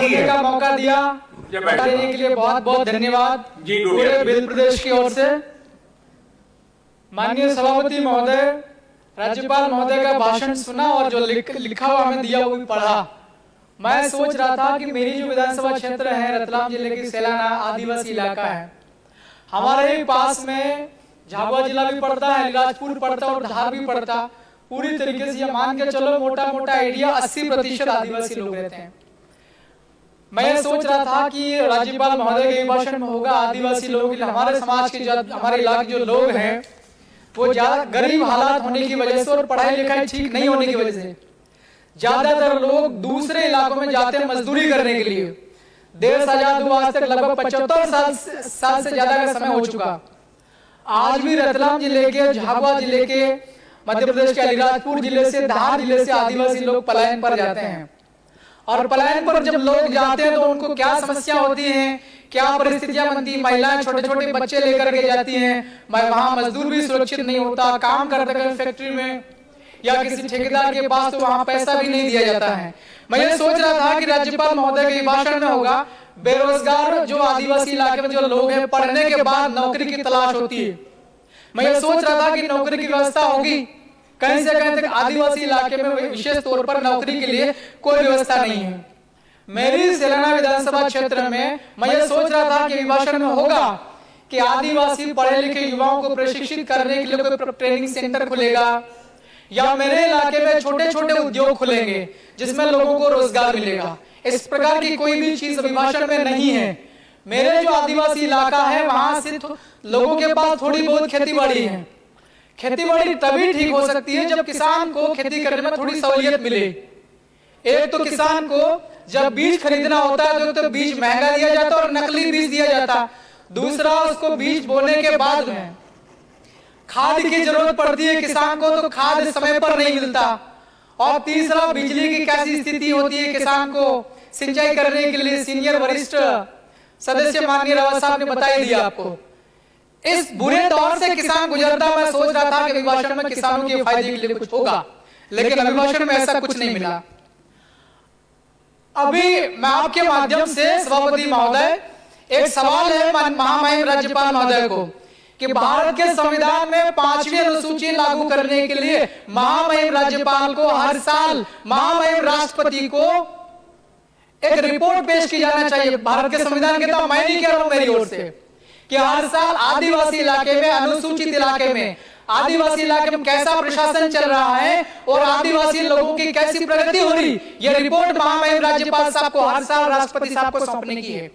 बोलने का मौका दिया देने के लिए बहुत बहुत धन्यवाद पूरे भिल प्रदेश की ओर से। माननीय सभापति महोदय, राज्यपाल महोदय का भाषण सुना और जो लिखा हुआ हमें दिया वो भी पढ़ा। मैं सोच रहा था कि मेरी जो विधानसभा क्षेत्र है रतलाम जिले की सैलाना आदिवासी इलाका है, हमारे ही पास में झाबुआ जिला भी पड़ता है, अलीराजपुर पड़ता है और धार भी पड़ता। पूरी तरीके से ये मान के चलो मोटा मोटा एरिया 80% आदिवासी लोग रहते हैं। मैं ये सोच रहा था कि राज्यपाल महोदय के भाषण में होगा आदिवासी लोगों के लिए, हमारे समाज के हमारे इलाके जो लोग हैं वो ज्यादा गरीब हालात होने की वजह से और पढ़ाई लिखाई ठीक नहीं होने की वजह से ज्यादातर लोग दूसरे इलाकों में जाते हैं मजदूरी करने के लिए। देश आजाद हुआ आज तक लगभग 75 साल से ज्यादा का समय हो चुका। आज भी रतलाम जिले के, झाबुआ जिले के, मध्य प्रदेश के अलीराजपुर जिले से, धार जिले से आदिवासी लोग पलायन पर जाते हैं। और पलायन पर जब लोग जाते हैं तो उनको क्या समस्या होती है, क्या परिस्थितियां बनती है। महिलाएं छोटे छोटे बच्चे लेकर के जाती हैं, वहां मजदूर भी सुरक्षित नहीं होता, काम करते हैं फैक्ट्री में या किसी ठेकेदार के पास तो वहां पैसा भी नहीं दिया जाता है। मैं ये सोच रहा था कि राज्यपाल महोदय के भाषण में होगा बेरोजगार जो आदिवासी इलाके में जो लोग हैं, पढ़ने के बाद नौकरी की तलाश होती है। मैं ये सोच रहा था कि नौकरी की व्यवस्था होगी, कहीं से कहीं तक आदिवासी इलाके में विशेष तौर पर नौकरी के लिए कोई व्यवस्था नहीं है। मेरी सैलाना विधानसभा क्षेत्र में मैं ये सोच रहा था कि भाषण में होगा कि आदिवासी पढ़े लिखे युवाओं को प्रशिक्षित करने के लिए कोई ट्रेनिंग सेंटर खुलेगा या मेरे इलाके में छोटे छोटे उद्योग खुलेंगे जिसमें लोगों को रोजगार मिलेगा। इस प्रकार की कोई भी चीज अभिभाषण में नहीं है। मेरे जो आदिवासी इलाका है वहां से लोगों के पास थोड़ी बहुत खेती बाड़ी है। खेती बाड़ी तभी ठीक हो सकती है जब किसान को खेती करने में थोड़ी सहूलियत मिले। एक तो किसान को जब बीज खरीदना होता है तो बीज महंगा दिया जाता है और नकली बीज दिया जाता। दूसरा, उसको बीज बोने के बाद में खाद की जरूरत पड़ती है किसान को, तो खाद समय पर नहीं मिलता। और तीसरा, बिजली की कैसी स्थिति होती है किसान को सिंचाई करने के लिए। सीनियर वरिष्ठ सदस्य माननीय रावत साहब ने बता ही दिया आपको। इस बुरे दौर से किसान गुजरता। मैं सोच रहा था कि अभिभाषण में किसानों के फायदे के लिए कुछ होगा, लेकिन अभिभाषण में ऐसा कुछ नहीं मिला। अभी मैं आपके माध्यम से सभापति महोदय, एक सवाल है महामहिम राज्यपाल महोदय को कि भारत के संविधान में 5वीं अनुसूची लागू करने के लिए महामहिम राज्यपाल को हर साल महामहिम राष्ट्रपति को एक रिपोर्ट पेश की जाना चाहिए। भारत के संविधान के तो मैं नहीं कह रहा हूं मेरी ओर से कि हर साल आदिवासी इलाके में, अनुसूचित इलाके में, आदिवासी इलाके में कैसा प्रशासन चल रहा है और आदिवासी लोगों की कैसी प्रगति हो रही, यह रिपोर्ट महामहिम राज्यपाल साहब को हर साल राष्ट्रपति साहब को सौंपने की है।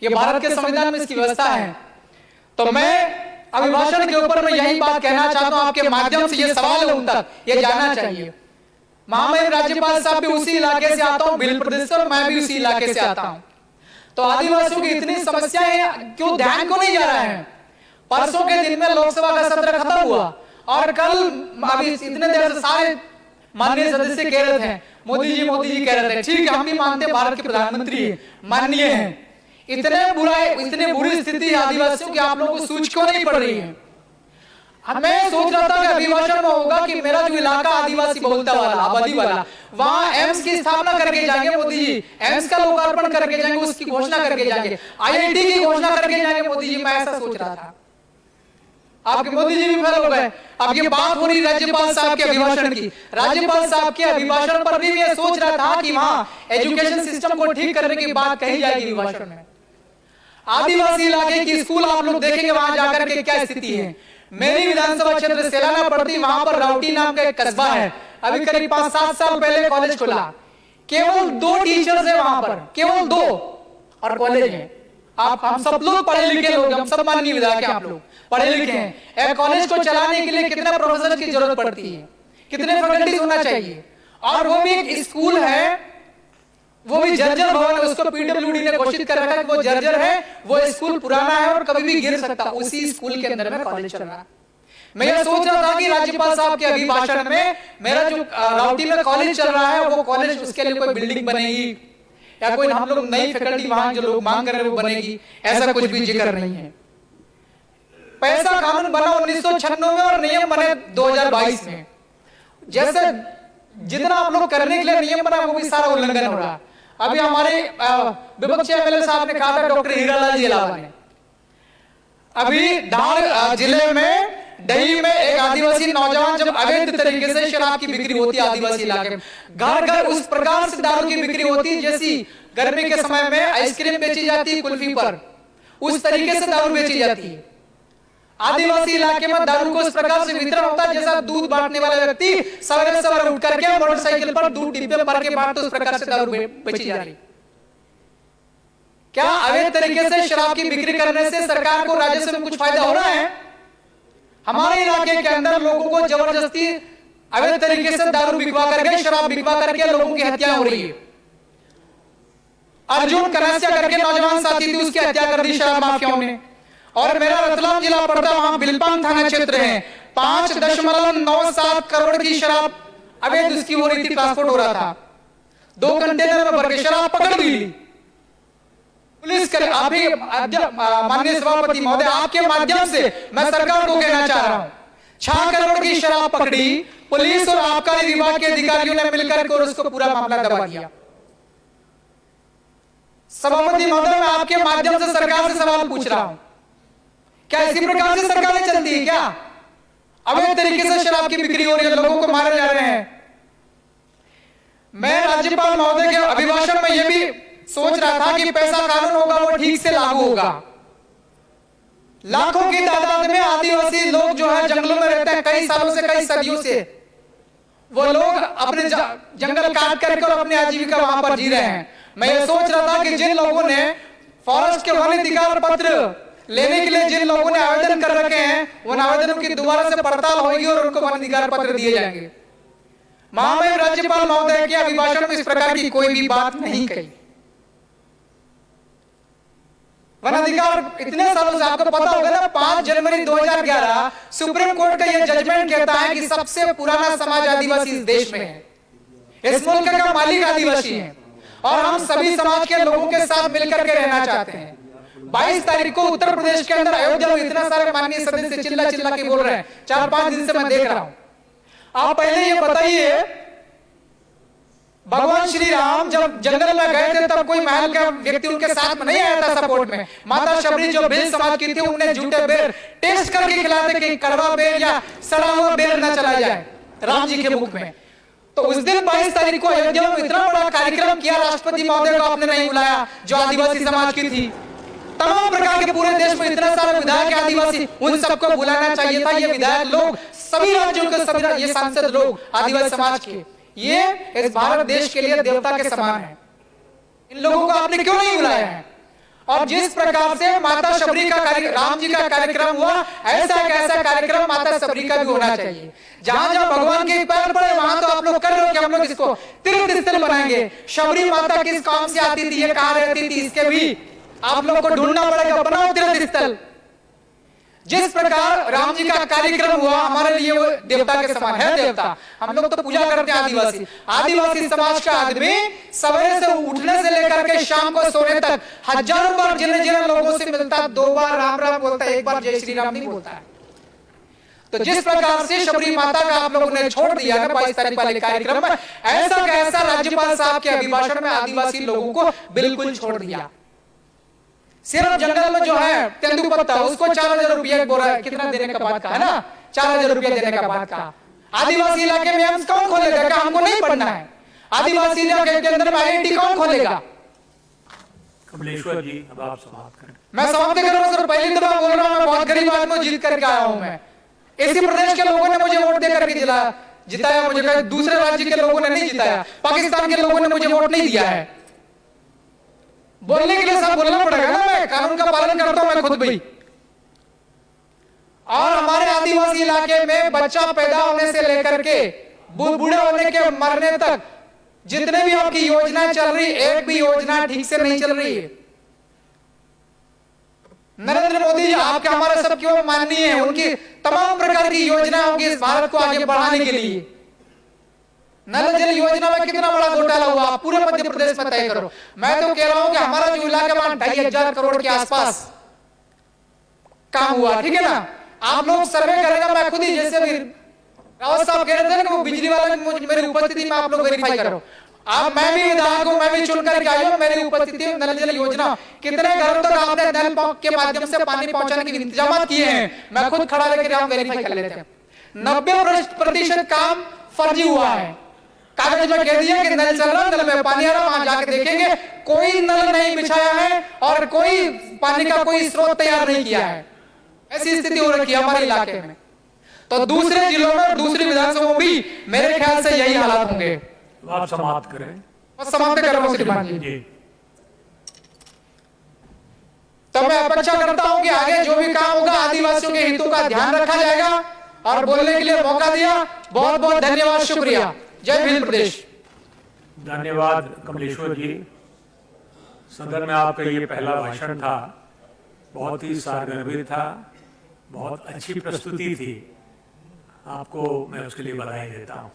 यह भारत के संविधान में इसकी व्यवस्था है। तो मैं अभिभाषण के ऊपर मैं यही बात कहना चाहता हूं, आपके माध्यम से यह सवाल है उन तक, यह जानना चाहिए। महामहिम राज्यपाल साहब भी उसी इलाके से आता हूं, भिल प्रदेश से, और मैं भी उसी इलाके से आता हूं। तो आदिवासियों की इतनी समस्याएं क्यों ध्यान को नहीं जा रहा है। परसों के दिन में लोकसभा का सत्र खत्म हुआ और कल अभी इतने देर से सारे माननीय सदस्य कह रहे थे मोदी जी कह रहे थे। ठीक है, हम भी मानते भारत के प्रधानमंत्री माननीय हैं। इतने बुरी स्थिति आदिवासियों की आप लोगों को सूझ क्यों नहीं पड़ रही है। मैं सोच रहा था कि अभिभाषण में होगा कि मेरा जो इलाका आदिवासी बहुलता वाला, आबादी वाला, वहां एम्स की स्थापना करके जाएंगे मोदी जी, एम्स का लोकार्पण करके जाएंगे, उसकी घोषणा करके जाएंगे, IIT की घोषणा करके जाएंगे मोदी जी। मैं ऐसा सोच रहा था। आपके मोदी जी भी फेल हो गए। अब ये बात हो रही राज्यपाल साहब के अभिभाषण की। राज्यपाल साहब के अभिभाषण पर भी मैं सोच रहा था कि वहां एजुकेशन सिस्टम को ठीक करने की बात कही जाएगी अभिभाषण में। आदिवासी इलाके की स्कूल आप लोग देखेंगे वहां जाकर के क्या स्थिति है। मेरी विधानसभा क्षेत्र सैलाना पड़ती, वहां पर राउटी नाम का एक कस्बा है। अभी करीब 5-7 साल पहले कॉलेज खुला, केवल 2 टीचर्स है वहां पर, केवल 2, और कॉलेज है। हम सब लोग पढ़े लिखे लोग, हम सब माननीय विधायक हैं, आप लोग पढ़े लिखे हैं। कॉलेज को चलाने के लिए कितने प्रोफेसर की जरूरत पड़ती है, कितने फैकल्टी होना चाहिए, और वो भी एक स्कूल है, वो भी जर्जर भवन है। उसको PWD ने घोषित कर रखा है कि वो जर्जर है, वो स्कूल पुराना है और कभी भी गिर सकता। उसी स्कूल के अंदर में कॉलेज चल रहा है। मैं ये सोच रहा था कि राज्यपाल साहब के अभिभाषण में मेरा जो राउटी में कॉलेज चल रहा है वो कॉलेज, उसके लिए कोई बिल्डिंग बनेगी या कोई हम लोग नई फैकल्टी वहां जो लोग मांग कर रहे हैं वो बनेगी, ऐसा कुछ भी जिक्र नहीं है। पैसा कानून बना 1996 में और नियम बने 2022 में। जैसे जितना आप लोग करने के लिए नियम बना वो भी सारा उल्लंघन हो रहा है। अभी हमारे विपक्षी एमएलए साहब ने कहा था, डॉक्टर हीरालाल जी अलावा ने, अभी धार जिले में डही में एक आदिवासी नौजवान जब अवैध तरीके से शराब की बिक्री होती है आदिवासी इलाके में, घर घर उस प्रकार से दारू की बिक्री होती है जैसी गर्मी के समय में आइसक्रीम बेची जाती है कुल्फी पर, उस तरीके से दारू बेची जाती है। आदिवासी इलाके में दारू को इस प्रकार से वितरण होता है जैसा दूध बांटने वाला व्यक्ति सवेरे सवेरे उठ करके मोटरसाइकिल पर दूध डिब्बे भर के बांटते, उस प्रकार से दारू बेची जा रही। क्या अवैध तरीके से शराब की बिक्री करने से सरकार को राजस्व में कुछ फायदा हो रहा है? हमारे इलाके के अंदर लोगों को जबरदस्ती अवैध तरीके से दारू बिकवा करके, शराब बिकवा करके लोगों की हत्या हो रही है। अर्जुन कनासिया करके नौजवान साथी थी, उसकी हत्या कर दी शराब माफियाओं ने। और मेरा रतलाम जिला पड़ता, वहां बिलपान थाना क्षेत्र है, 5.97 करोड़ की शराब अवैध उसकी हो रही थी, ट्रांसपोर्ट हो रहा था, 2 कंटेनर में भर के शराब पकड़ ली पुलिस कर। अभी माननीय सभापति महोदय, आपके माध्यम से मैं सरकार को कहना चाह रहा हूं, 6 करोड़ की शराब पकड़ी पुलिस और आबकारी विभाग के अधिकारियों ने मिलकर के, और उसको पूरा मामला दबा दिया। सभापति महोदय, मैं आपके माध्यम से सरकार से सवाल पूछ रहा हूं, क्या इसी प्रकार से सरकारें चलती है क्या? अवैध तरीके से शराब की बिक्री हो रही है, लोगों को मारे जा रहे हैं। मैं राज्यपाल महोदय के अभिभाषण में यह भी सोच रहा था कि पैसा कानून होगा वो ठीक से लागू होगा। लाखों की तादाद में आदिवासी लोग जो है जंगलों में रहते हैं, कई सालों से, कई सदियों से वो लोग अपने जंगल काट करके और अपनी आजीविका वहां पर जी रहे हैं। मैं ये सोच रहा था कि जिन लोगों ने फॉरेस्ट के वन अधिकार पत्र लेने के लिए जिन लोगों ने आवेदन कर रखे हैं, उन आवेदनों की दोबारा से पड़ताल होगी और उनको वन अधिकार पत्र दिए जाएंगे। महामहिम राज्यपाल महोदय के अभिभाषण में इस प्रकार की कोई भी बात नहीं कही। वन अधिकार इतने सालों से, आपको पता होगा ना, 5 जनवरी 2011 सुप्रीम कोर्ट का यह जजमेंट कहता है कि सबसे पुराना समाज आदिवासी इस देश में है, इस मुल्क का मालिक आदिवासी है, और हम सभी समाज के लोगों के साथ मिलकर के रहना चाहते हैं। 22 तारीख को उत्तर प्रदेश के अंदर अयोध्या में इतना सारे माननीय सदस्य चिल्ला चिल्ला के बोल रहे हैं, 4-5 दिन से मैं देख रहा हूं। आप पहले ये बताइए, भगवान श्री राम जब जंगल में गए थे तब कोई महल का व्यक्ति उनके साथ में नहीं आया था सपोर्ट में। माता शबरी जो बेल समाज की थी, उन्हें झूठे बेर टेस्ट करके खिलाते कि कड़वा बेर या सड़ा हुआ बेर न चला जाए राम जी के मुख में। तो उस दिन 22 तारीख को अयोध्या में इतना बड़ा कार्यक्रम किया, राष्ट्रपति महोदय को आपने नहीं बुलाया जो आदिवासी समाज की थी। तमाम प्रकार के पूरे देश में इतना सारे विधायक आदिवासी, उन सबको बुलाना चाहिए था। ये विधायक लोग सभी राज्यों के सभी ये सांसद लोग आदिवासी समाज के, ये इस भारत देश के लिए देवता के समान है। इन लोगों को आपने क्यों नहीं बुलाया है? और जिस प्रकार से माता शबरी का राम जी का कार्यक्रम हुआ, ऐसा कार्यक्रम माता शबरी का भी होना चाहिए। जहां जहां भगवान के पैर पड़े वहां तो आप लोग कर रहे हो कि हम लोग इसको तीर्थ स्थल बनाएंगे। शबरी माता किस काम से आती थी, ये कहां रहती थी, इसके भी आप लोग को ढूंढना पड़ेगा, बनाओ तीर्थ स्थल। जिस प्रकार राम जी का कार्यक्रम हुआ, हमारे लिए वो देवता के समान है। देवता हम लोग तो पूजा करते हैं। आदिवासी समाज का आदमी सवेरे से उठने से लेकर के शाम को सोने तक हजारों बार जिन लोगों से मिलता है, 2 बार राम राम बोलता है, 1 बार जय श्री राम नहीं बोलता है। तो जिस प्रकार से शबरी माता का आप लोगों ने छोड़ दिया ना 22 तारीख वाले कार्यक्रम में, ऐसा कैसा राज्यपाल साहब के अभिभाषण में आदिवासी लोगों को बिल्कुल छोड़ दिया। सिर्फ जंगल में जो है तेंदुपत्ता, उसको 4000 रुपया बोल रहा है, कितना देने का बात का है ना, 4000 रुपया देने का बात का। आदिवासी इलाके में एम्स कौन खोलेगा? क्या हमको नहीं पढ़ना है? आदिवासी इलाके के अंदर IIT कौन खोलेगा? कमलेश्वर जी, अब आप समाप्त करें। मैं समाप्त कर रहा हूं सर, पहली दफा बोल रहा हूं, मैं बहुत गरीब आदमी जीत करके आया हूं। मैं इसी प्रदेश के लोगों ने मुझे वोट देकर के जिताया, मुझे दूसरे राज्य के लोगों ने नहीं जिताया, पाकिस्तान के लोगों ने मुझे वोट नहीं दिया है। बोलने के लिए सब बोलना पड़ेगा ना, मैं कानून का पालन करता हूं मैं खुद भी। और हमारे आदिवासी इलाके में बच्चा पैदा होने से लेकर के बूढ़े होने के मरने तक जितने भी आपकी योजनाएं चल रही, एक भी योजना ठीक से नहीं चल रही है। नरेंद्र मोदी जी आपके हमारे सब क्यों माननीय है, उनकी तमाम प्रकार की योजना होगी इस भारत को आगे बढ़ाने के लिए। नल जल योजना में कितना बड़ा घोटाला हुआ, पूरे मध्य प्रदेश में तय करो। मैं तो कह रहा हूं कि हमारा जो इलाका में 2500 करोड़ के आसपास काम हुआ, ठीक है ना। आप लोग सर्वे करेगा, मैं खुद ही जैसे भी रावत साहब कह रहे थे कि वो बिजली वाला मेरी उपस्थिति में आप लोग वेरीफाई करो। अब मैं भी विधायक हूं, मैं भी चुन करके आई हूं, मेरी उपस्थिति में नल जल योजना कितने घरों तक आपने नल के माध्यम से पानी पहुंचाने के इंतजाम किए हैं, मैं खुद खड़ा लेकर हम वेरीफाई कर लेते हैं। 90% काम फर्जी हुआ है। कागज में कह दिया कि नल चल रहा, नल में पानी आ रहा, वहां जाके देखेंगे कोई नल नहीं बिछाया है और कोई पानी का कोई स्रोत तैयार नहीं किया है। ऐसी स्थिति हो रखी है हमारे इलाके में। तो दूसरे जिलों में, दूसरी विधानसभाओं में भी मेरे ख्याल से यही हालात होंगे। आप समाप्त करें। और समाप्त कर रहा हूं श्रीमान जी। जी। तो मैं अपेक्षा करता हूं कि आगे जो भी काम होगा आदिवासियों के हितों का ध्यान रखा जाएगा। और बोलने के लिए मौका दिया, बहुत बहुत धन्यवाद, शुक्रिया। जय भील प्रदेश। धन्यवाद कमलेश्वर जी। सदन में आपका ये पहला भाषण था, बहुत ही सारगर्भित था, बहुत अच्छी प्रस्तुति थी। आपको मैं उसके लिए बधाई देता हूं।